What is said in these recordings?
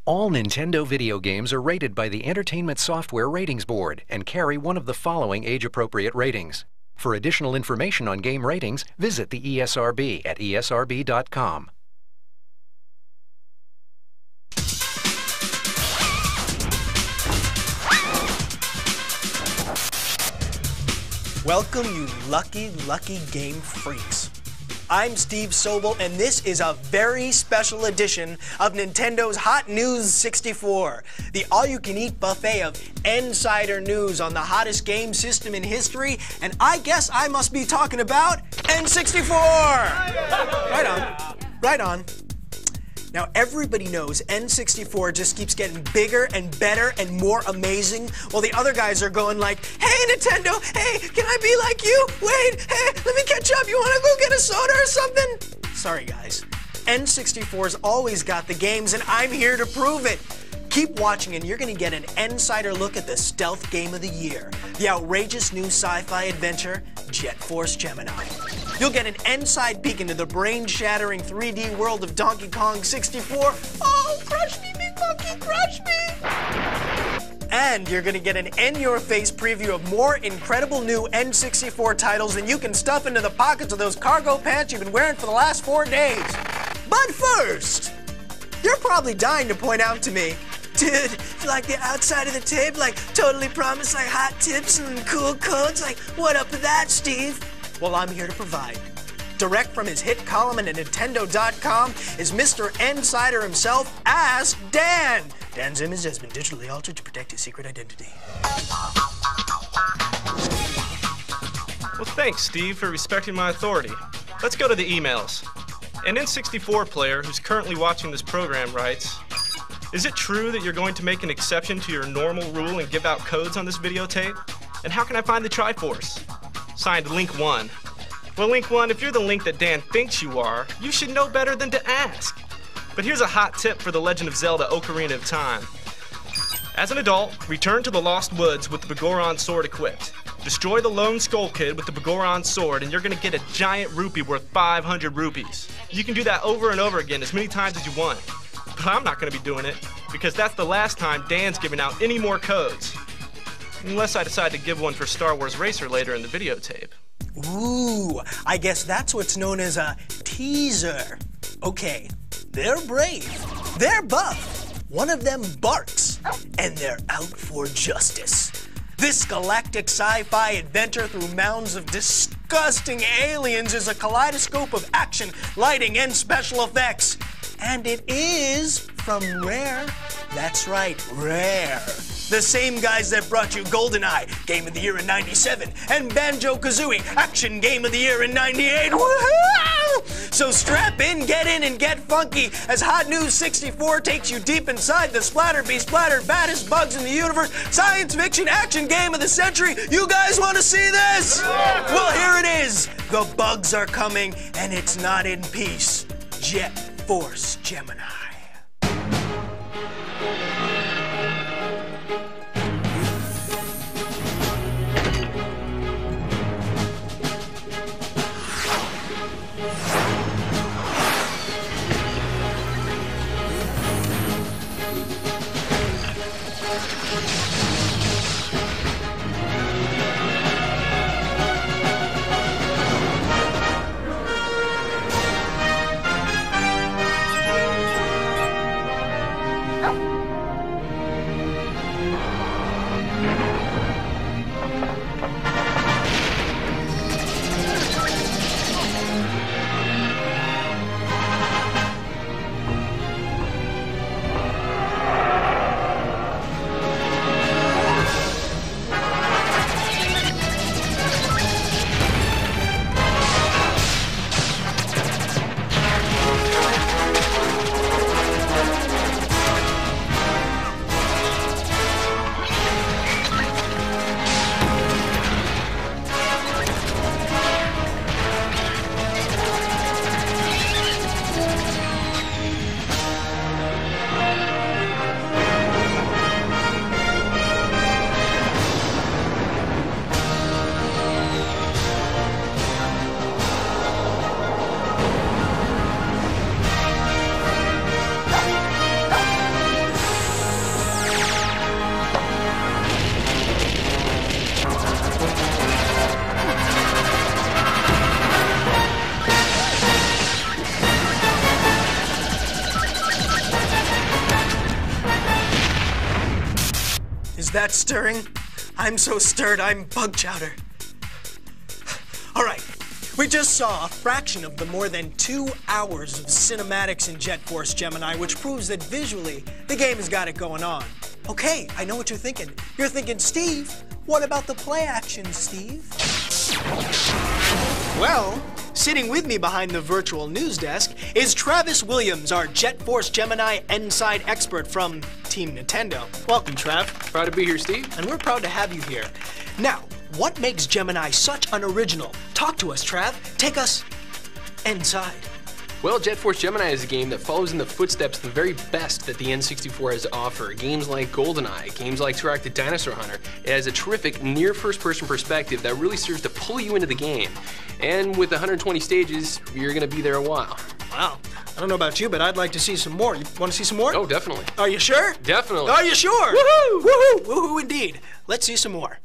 All Nintendo video games are rated by the Entertainment Software Ratings Board and carry one of the following age-appropriate ratings. For additional information on game ratings, visit the ESRB at esrb.com. Welcome, you lucky, lucky game freaks. I'm Steve Sobel, and this is a very special edition of Nintendo's HotNewz 64, the all-you-can-eat buffet of insider news on the hottest game system in history, and I guess I must be talking about N64! Right on, right on. Now, everybody knows N64 just keeps getting bigger and better and more amazing, while the other guys are going like, hey, Nintendo, hey, can I be like you? Wait, hey, let me catch up. You want to go get a soda or something? Sorry, guys. N64's always got the games, and I'm here to prove it. Keep watching, and you're going to get an insider look at the stealth game of the year, the outrageous new sci-fi adventure, Jet Force Gemini. You'll get an inside peek into the brain-shattering 3D world of Donkey Kong 64. Oh, crush me, big monkey, crush me! And you're gonna get an in-your-face preview of more incredible new N64 titles than you can stuff into the pockets of those cargo pants you've been wearing for the last 4 days. But first, you're probably dying to point out to me, dude, like the outside of the tape, like totally promise like hot tips and cool codes, like what up with that, Steve? Well, I'm here to provide. Direct from his hit column at Nintendo.com is Mr. Insider himself, Ask Dan. Dan's image has been digitally altered to protect his secret identity. Well, thanks, Steve, for respecting my authority. Let's go to the emails. An N64 player who's currently watching this program writes, is it true that you're going to make an exception to your normal rule and give out codes on this videotape? And how can I find the Triforce? Signed, Link 1. Well, Link 1, if you're the Link that Dan thinks you are, you should know better than to ask. But here's a hot tip for The Legend of Zelda Ocarina of Time. As an adult, return to the Lost Woods with the Begoron sword equipped. Destroy the Lone Skull Kid with the Begoron sword, and you're gonna get a giant rupee worth 500 rupees. You can do that over and over again as many times as you want. But I'm not gonna be doing it, because that's the last time Dan's giving out any more codes. Unless I decide to give one for Star Wars Racer later in the videotape. Ooh, I guess that's what's known as a teaser. Okay, they're brave, they're buff, one of them barks, and they're out for justice. This galactic sci-fi adventure through mounds of disgusting aliens is a kaleidoscope of action, lighting, and special effects. And it is from Rare. That's right, Rare. The same guys that brought you GoldenEye, Game of the Year in '97, and Banjo-Kazooie, Action Game of the Year in '98. Woohoo! So strap in, and get funky as HotNewz 64 takes you deep inside the splattered baddest bugs in the universe, science fiction action game of the century. You guys want to see this? Well, here it is. The bugs are coming, and it's not in peace. Jet Force Gemini. that stirring? I'm so stirred, I'm bug chowder. All right, we just saw a fraction of the more than 2 hours of cinematics in Jet Force Gemini, which proves that visually, the game has got it going on. Okay, I know what you're thinking. You're thinking, Steve, what about the play action, Steve? Well, sitting with me behind the virtual news desk is Travis Williams, our Jet Force Gemini Inside expert from Team Nintendo. Welcome, Trav. Proud to be here, Steve. And we're proud to have you here. Now, what makes Gemini such an original? Talk to us, Trav. Take us inside. Well, Jet Force Gemini is a game that follows in the footsteps of the very best that the N64 has to offer. Games like GoldenEye, games like Turok: Dinosaur Hunter. It has a terrific near first-person perspective that really serves to pull you into the game. And with 120 stages, you're gonna be there a while. Wow. I don't know about you, but I'd like to see some more. You want to see some more? Oh, definitely. Are you sure? Definitely. Are you sure? Woohoo! Woohoo! Woohoo indeed. Let's see some more.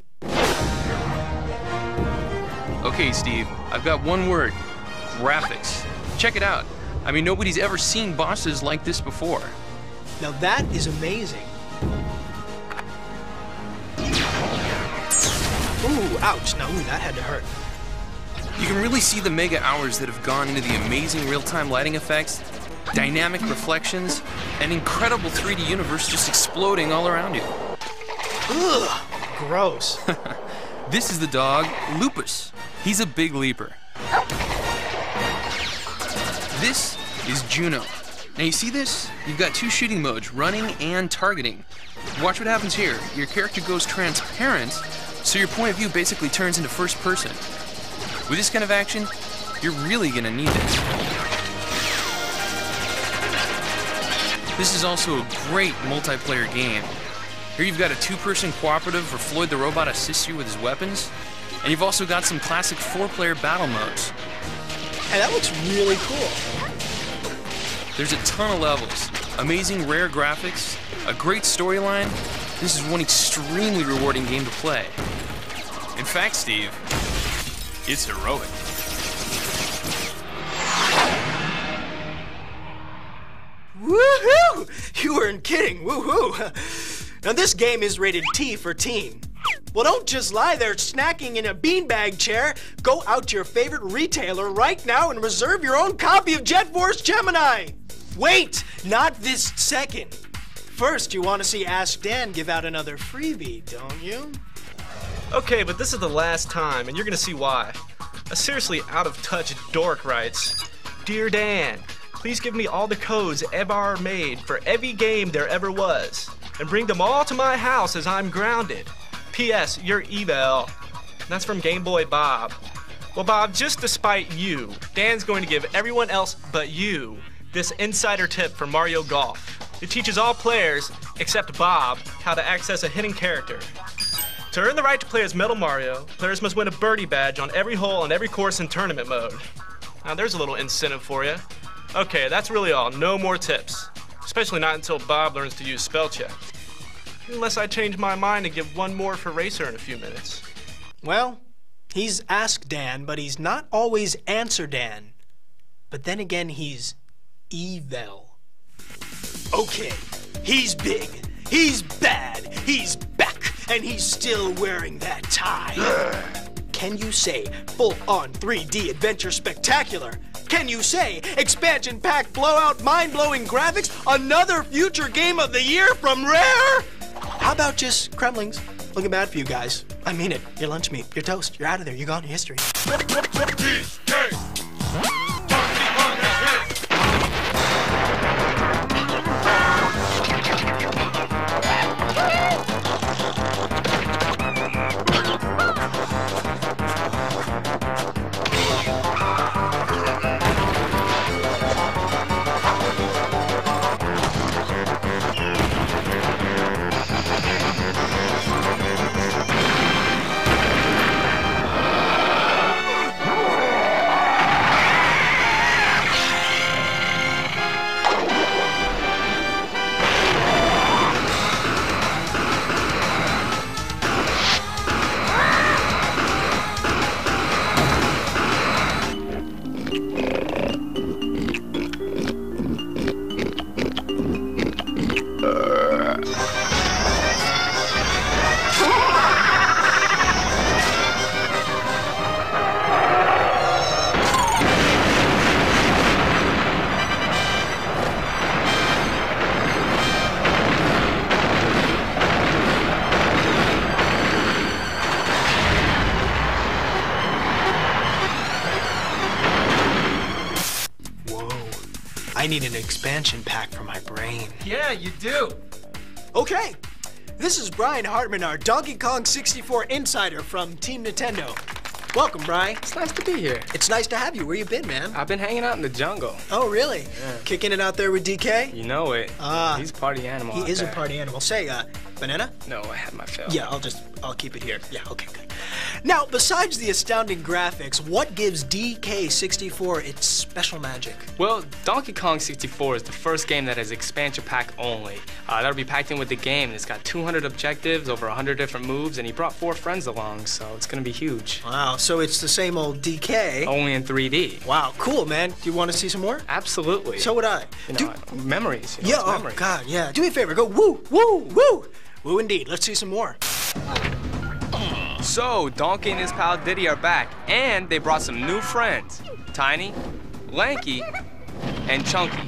Okay, Steve, I've got one word. Graphics. Check it out. I mean, nobody's ever seen bosses like this before. Now that is amazing. Ooh, ouch. Now, that had to hurt. You can really see the mega hours that have gone into the amazing real-time lighting effects, dynamic reflections, an incredible 3D universe just exploding all around you. Ugh, gross. This is the dog, Lupus. He's a big leaper. This is Juno. Now you see this? You've got 2 shooting modes, running and targeting. Watch what happens here. Your character goes transparent, so your point of view basically turns into first person. With this kind of action, you're really gonna need this. This is also a great multiplayer game. Here you've got a 2-person cooperative where Floyd the Robot assists you with his weapons, and you've also got some classic 4-player battle modes. Hey, that looks really cool. There's a ton of levels, amazing rare graphics, a great storyline. This is one extremely rewarding game to play. In fact, Steve, it's heroic. Woohoo! You weren't kidding, woohoo! Now this game is rated T for teen. Well, don't just lie there snacking in a beanbag chair. Go out to your favorite retailer right now and reserve your own copy of Jet Force Gemini. Wait, not this second. First, you want to see Ask Dan give out another freebie, don't you? Okay, but this is the last time, and you're gonna see why. A seriously out-of-touch dork writes, Dear Dan, please give me all the codes ever made for every game there ever was, and bring them all to my house as I'm grounded. P.S. You're evil. That's from Game Boy Bob. Well, Bob, just to spite you, Dan's going to give everyone else but you this insider tip for Mario Golf. It teaches all players, except Bob, how to access a hidden character. To earn the right to play as Metal Mario, players must win a birdie badge on every hole on every course in tournament mode. Now there's a little incentive for you. Okay, that's really all. No more tips. Especially not until Bob learns to use spell check. Unless I change my mind and give one more for Racer in a few minutes. Well, he's Ask Dan, but he's not always Answer Dan. But then again, he's evil. Okay, he's big, he's bad, he's back, and he's still wearing that tie. Can you say full-on 3D adventure spectacular? Can you say expansion pack blowout mind-blowing graphics, another future game of the year from Rare? How about just Kremlings? Looking bad for you guys. I mean it. Your lunch meat, your toast, you're out of there. You're gone to history. I need an expansion pack for my brain. Yeah, you do. Okay, this is Brian Hartman, our Donkey Kong 64 insider from Team Nintendo. Welcome, Brian. It's nice to be here. It's nice to have you. Where you been, man? I've been hanging out in the jungle. Oh, really? Yeah. Kicking it out there with DK? You know it. Ah. He's a party animal. He out is there. a party animal. Say, banana? No, I had my fill. Yeah, I'll keep it here. Yeah, okay, good. Now, besides the astounding graphics, what gives DK64 its special magic? Well, Donkey Kong 64 is the first game that has expansion pack only. That'll be packed in with the game, and it's got 200 objectives, over 100 different moves, and he brought 4 friends along, so it's gonna be huge. Wow, so it's the same old DK. Only in 3D. Wow, cool, man. Do you want to see some more? Absolutely. So would I. You know, memories. You know, Yeah, it's oh, memories. God, yeah. Do me a favor, go woo, woo, woo. Woo indeed. Let's see some more. So, Donkey and his pal Diddy are back, and they brought some new friends. Tiny, Lanky, and Chunky.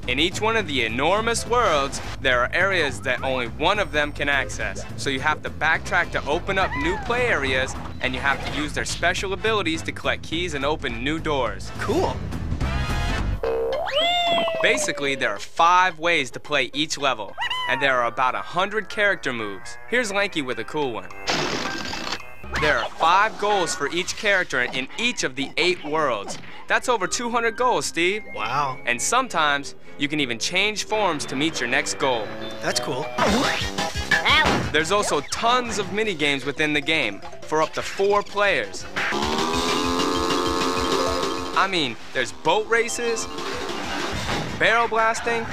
In each one of the enormous worlds, there are areas that only one of them can access. So you have to backtrack to open up new play areas, and you have to use their special abilities to collect keys and open new doors. Cool. Basically, there are 5 ways to play each level, and there are about 100 character moves. Here's Lanky with a cool one. There are 5 goals for each character in each of the 8 worlds. That's over 200 goals, Steve. Wow. And sometimes, you can even change forms to meet your next goal. That's cool. There's also tons of mini games within the game for up to 4 players. I mean, there's boat races, barrel blasting,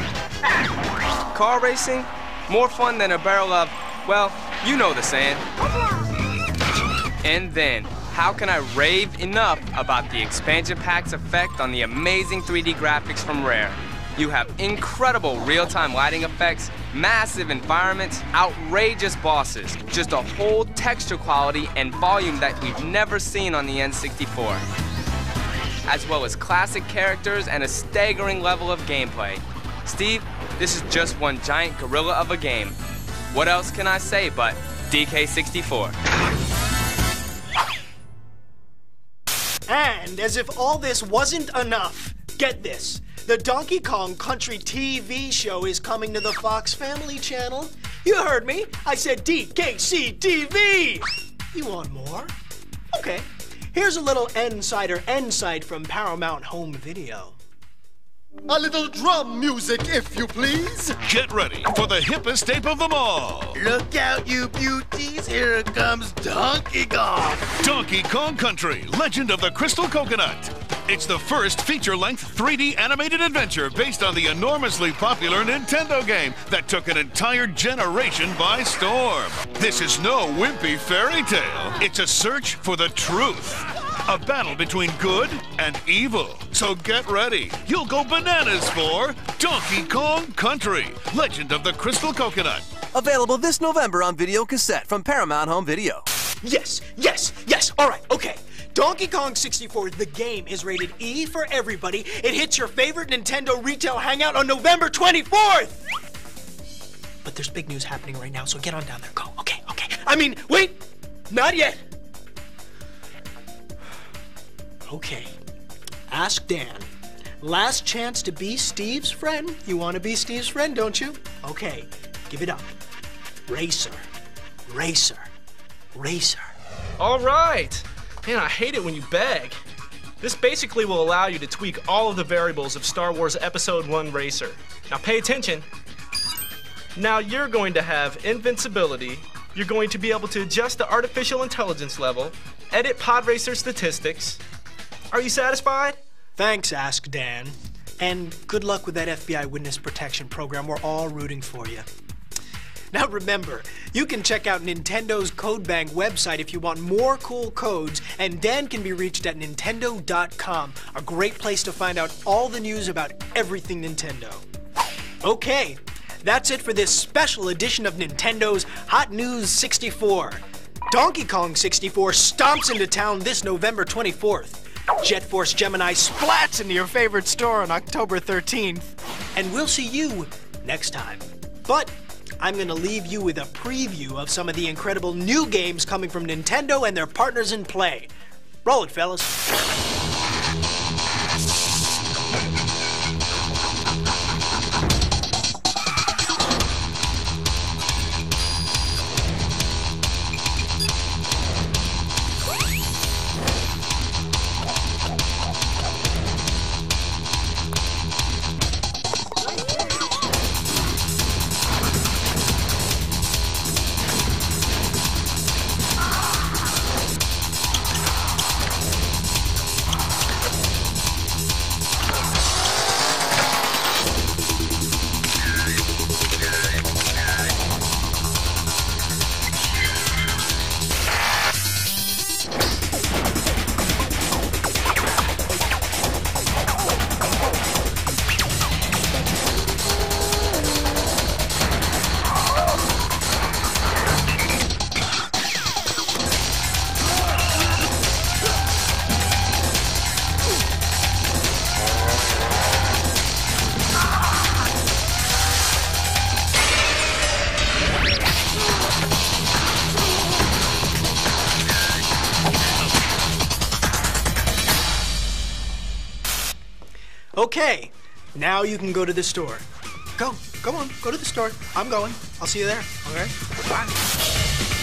car racing, more fun than a barrel of, well, you know the saying. And then, how can I rave enough about the expansion pack's effect on the amazing 3D graphics from Rare? You have incredible real-time lighting effects, massive environments, outrageous bosses, just a whole texture quality and volume that we've never seen on the N64. As well as classic characters and a staggering level of gameplay. Steve, this is just one giant gorilla of a game. What else can I say but DK64? And as if all this wasn't enough, get this. The Donkey Kong Country TV show is coming to the Fox Family Channel. You heard me. I said DKC TV. You want more? Okay. Here's a little N-side from Paramount Home Video. A little drum music, if you please. Get ready for the hippest ape of them all. Look out, you beauties. Here comes Donkey Kong. Donkey Kong Country, Legend of the Crystal Coconut. It's the first feature-length 3D animated adventure based on the enormously popular Nintendo game that took an entire generation by storm. This is no wimpy fairy tale. It's a search for the truth. A battle between good and evil. So get ready. You'll go bananas for Donkey Kong Country, Legend of the Crystal Coconut. Available this November on video cassette from Paramount Home Video. Yes, yes, yes. All right, okay. Donkey Kong 64, the game, is rated E for everybody. It hits your favorite Nintendo retail hangout on November 24th. But there's big news happening right now, so get on down there. Go. Okay, okay. I mean, wait. Not yet. Okay. Ask Dan. Last chance to be Steve's friend. You want to be Steve's friend, don't you? Okay. Give it up. Racer. Racer. Racer. All right. Man, I hate it when you beg. This basically will allow you to tweak all of the variables of Star Wars Episode 1 Racer. Now pay attention. Now you're going to have invincibility, you're going to be able to adjust the artificial intelligence level, edit pod racer statistics. Are you satisfied? Thanks, Ask Dan. And good luck with that FBI witness protection program. We're all rooting for you. Now remember, you can check out Nintendo's Code Bank website if you want more cool codes, and Dan can be reached at Nintendo.com, a great place to find out all the news about everything Nintendo. Okay, that's it for this special edition of Nintendo's Hot News 64. Donkey Kong 64 stomps into town this November 24th. Jet Force Gemini splats into your favorite store on October 13th. And we'll see you next time. But I'm gonna leave you with a preview of some of the incredible new games coming from Nintendo and their partners in play. Roll it, fellas. Okay, now you can go to the store. Go on, go to the store. I'm going. I'll see you there, okay? Bye.